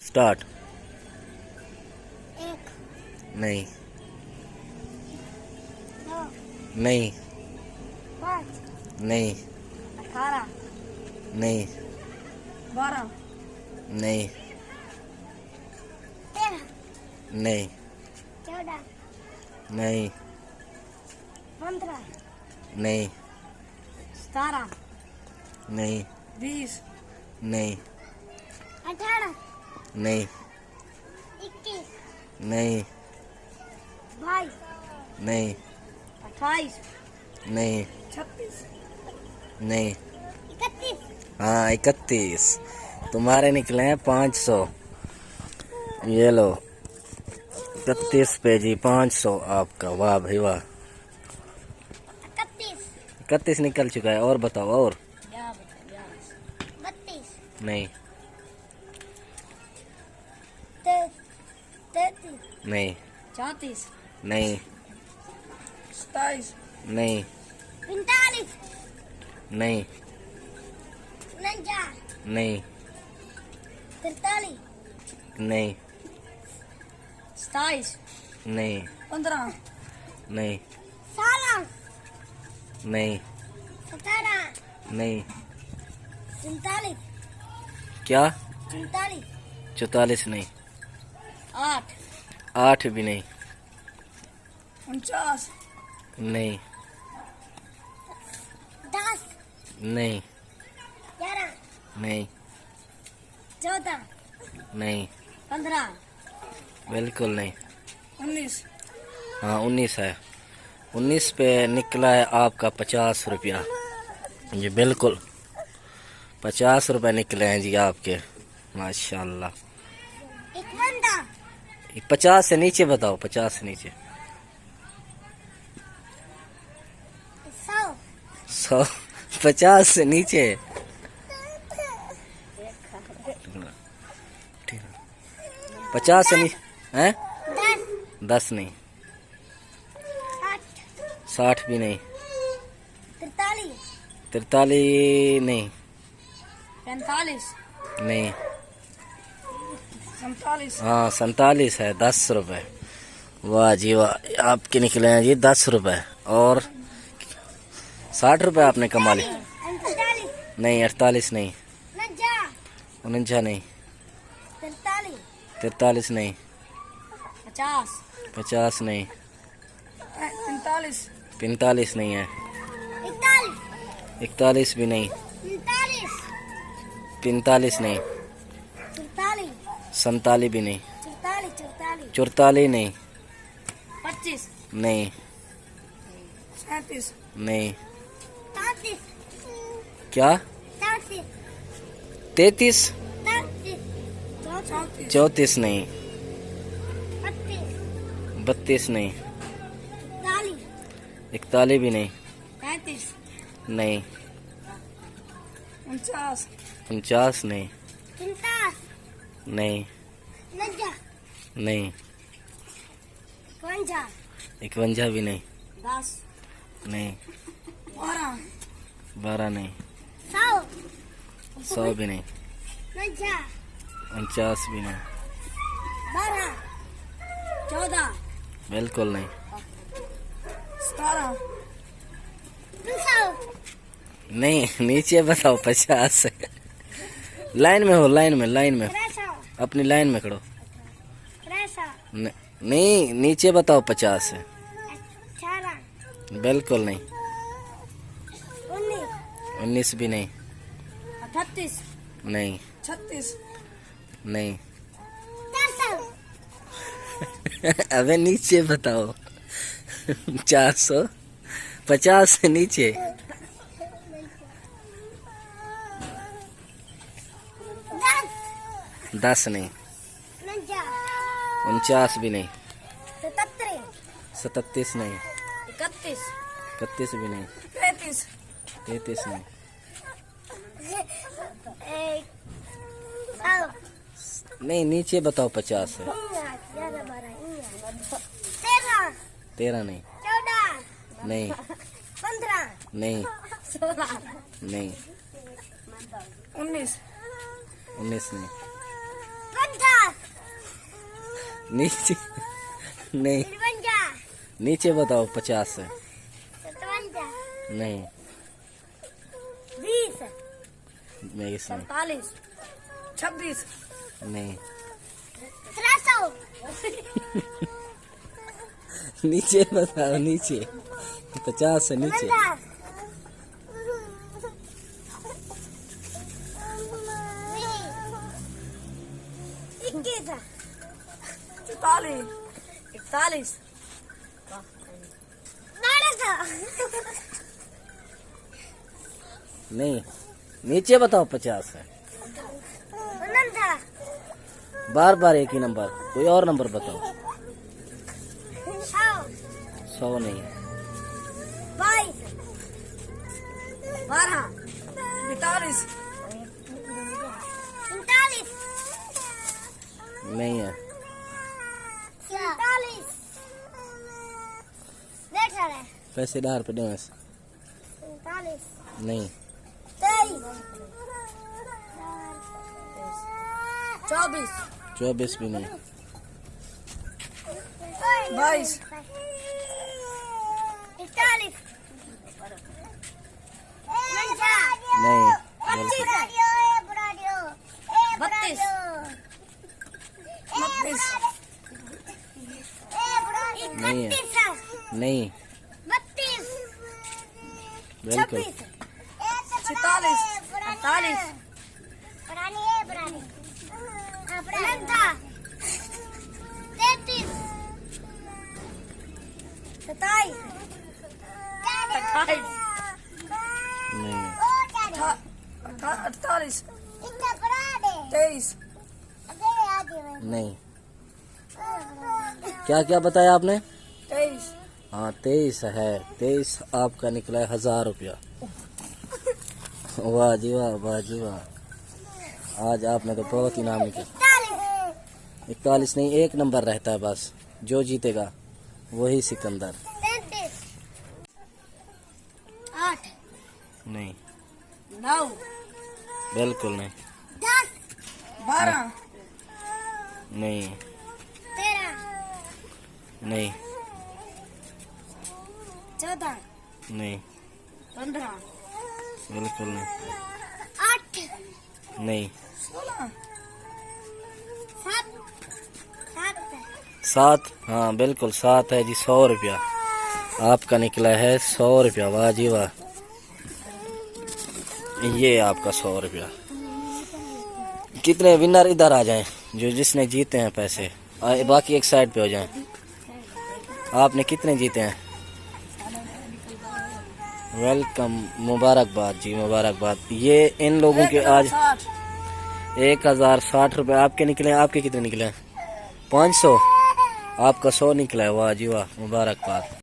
Start. एक, नहीं। दो, नहीं। 5, नहीं। 18, नहीं। 12, नहीं। 13, नहीं। 14, नहीं। 15, नहीं। 17, नहीं। 20, नहीं। 18, नहीं। 21, नहीं। 22, नहीं। 28, नहीं। 36, नहीं। 31, हाँ 31। तुम्हारे निकले हैं 500। ये लो 31 पे जी 500 आपका। वाह भाई वाह। 31, 31 निकल चुका है। और बताओ। और 32, नहीं। 33, नहीं। 34, नहीं। 27, नहीं। 45, नहीं। 49, नहीं। 43, नहीं। 27, नहीं। 15, नहीं। 16, नहीं। 17, नहीं। 47, क्या? 44, 44 नहीं। 8, 8 भी नहीं। 49, नहीं। 10, नहीं। 11, नहीं। 14, नहीं। 15, बिल्कुल नहीं। 19, हाँ 19 है। 19 पे निकला है आपका 50 रुपया। जी बिल्कुल 50 रुपये निकले हैं जी आपके। माशाल्लाह। 51, 50 से नीचे बताओ। 50 से नीचे। 100, 100। 50 से नीचे। 50 से नीचे हैं? 10, 10 नहीं। 60, 60 भी नहीं। 43, 43 नहीं। 45, नहीं। 47, हाँ 47 है। 10 रुपए। वाह जी वाह। आपके निकले हैं जी 10 रुपए। और 60 रुपए आपने कमा लिए। 48, नहीं 48 नहीं। 49, 49 नहीं। 43, 43 नहीं। 50, 50 नहीं। 45, 45 नहीं है। 41, 41 भी नहीं। 45, 45 नहीं। 44, 47 भी नहीं। 44, 44 नहीं। 25, नहीं। 37, नहीं। 33, क्या? 33, 33? 34, 34 नहीं। 32, 32 नहीं। 41, 41 भी नहीं। 35, नहीं। 49, 49 नहीं। 50, नहीं। 49, नहीं। 51, 51 भी नहीं। 10, नहीं। 12, 12 नहीं। 100, 100 भी नहीं। 49, 49 भी नहीं। 12, 14, बिल्कुल नहीं। 17, 200, नहीं नीचे बताओ। 50। लाइन में हो। लाइन में। लाइन में 300, अपनी लाइन में खड़ो। 300, नहीं नीचे बताओ। 50 है। 18, बिल्कुल नहीं। 19, 19 भी नहीं। 38, नहीं। 36, नहीं। 400, अबे नीचे बताओ। 400। 50 से नीचे। 10 नहीं। 49 भी नहीं। 77, 37 नहीं। 31, 31 भी नहीं। 33, 33 नहीं। 100, नहीं नीचे बताओ। 50 है। 13, 13 नहीं। 14, नहीं। 15, नहीं। 16, नहीं। 19, 19 नहीं। 50, नीचे नहीं, 53 नीचे बताओ 50 से 57 नहीं। 20 मैं इसमें 47 26 नहीं। 300 नीचे बताओ, नीचे 50 से नीचे। 21 44 41 नहीं, नीचे बताओ 50 से। 59 बार बार एक ही नंबर, कोई और नंबर बताओ। 100 नहीं। 22 12 42 39 नहीं है। 47 देख रहा है पैसे डार पे दें। 47 नहीं। 23 24 24 भी नहीं। 22 41 नहीं, बिल्कुल 32 नहीं है। नहीं, 32 बिल्कुल 46 48 पुरानी है पुरानी था 33 27 28 नहीं। 48 23 नहीं। क्या क्या बताया आपने? 23 हाँ 23 है। 23 आपका निकला है 1000 रुपया। वाह जी वाह, वाह जी वाह। आज आपने तो बहुत इनाम निकला। 41 नहीं, एक नंबर रहता है बस, जो जीतेगा वही सिकंदर। 8 नहीं, 9 बिल्कुल नहीं। 10 12 नहीं, 13 नहीं, 14 नहीं, 15 बिल्कुल नहीं। 8 नहीं। 16 7, हाँ बिल्कुल 7 है जी। 100 रुपया आपका निकला है। 100 रुपया, वाह जी वाह। ये आपका 100 रुपया। कितने विनर इधर आ जाएं, जो जिसने जीते हैं पैसे, बाकी एक साइड पे हो जाएं। आपने कितने जीते हैं? वेलकम, मुबारकबाद जी, मुबारकबाद। ये इन लोगों के आज 1060 रुपये आपके निकले। आपके कितने निकले? 500। आपका 100 निकला है, वाह जी वाह, मुबारकबाद।